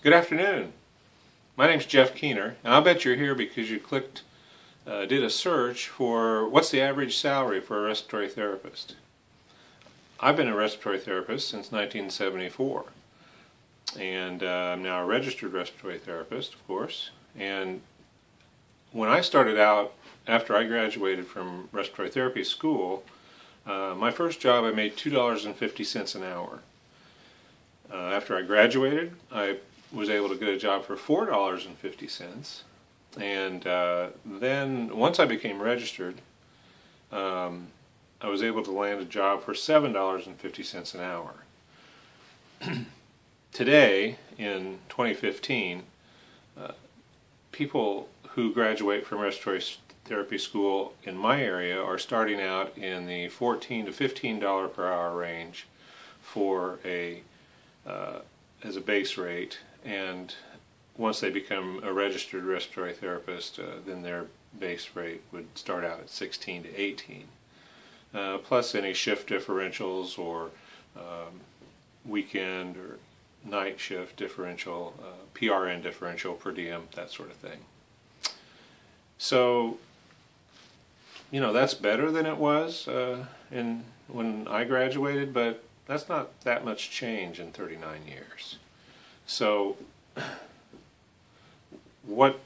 Good afternoon. My name's Jeff Keener, and I'll bet you're here because you did a search for what's the average salary for a respiratory therapist. I've been a respiratory therapist since 1974, and I'm now a registered respiratory therapist, of course. And when I started out, after I graduated from respiratory therapy school, my first job I made $2.50 an hour. After I graduated, I was able to get a job for $4.50, and then once I became registered, I was able to land a job for $7.50 an hour. Today, in 2015, people who graduate from respiratory therapy school in my area are starting out in the $14 to $15 per hour range for as a base rate, and once they become a registered respiratory therapist, then their base rate would start out at 16 to 18, plus any shift differentials or weekend or night shift differential, PRN differential, per diem, that sort of thing. So, you know, that's better than it was when I graduated, but that's not that much change in 39 years. So, what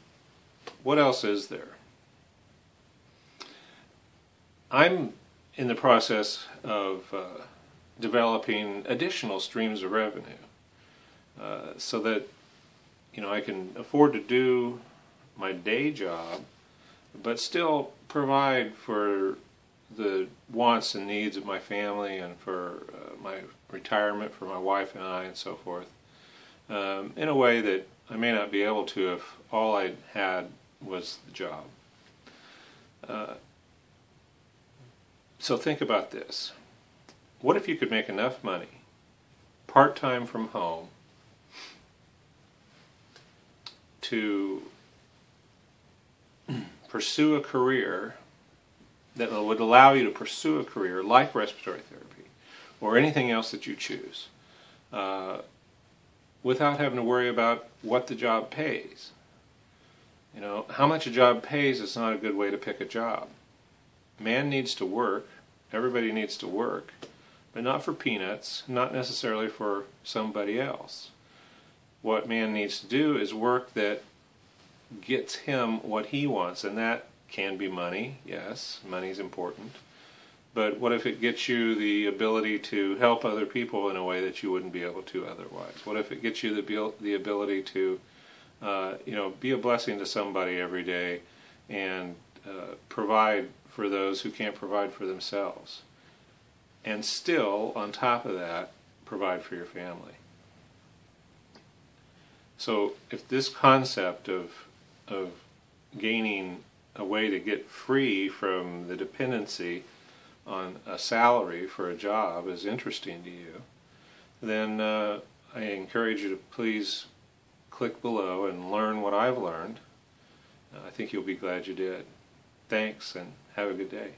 else is there? I'm in the process of developing additional streams of revenue so that, you know, I can afford to do my day job, but still provide for the wants and needs of my family and for my retirement for my wife and I and so forth, in a way that I may not be able to if all I had was the job. So think about this. What if you could make enough money part-time from home to pursue a career that would allow you to pursue a career like respiratory therapy or anything else that you choose without having to worry about what the job pays? You know, how much a job pays is not a good way to pick a job. Man needs to work, everybody needs to work, but not for peanuts, not necessarily for somebody else. What man needs to do is work that gets him what he wants, and that can be money. Yes, money's important. But what if it gets you the ability to help other people in a way that you wouldn't be able to otherwise? What if it gets you the ability to, you know, be a blessing to somebody every day and provide for those who can't provide for themselves, and still, on top of that, provide for your family? So, if this concept of gaining a way to get free from the dependency on a salary for a job is interesting to you, then I encourage you to please click below and learn what I've learned. I think you'll be glad you did. Thanks, and have a good day.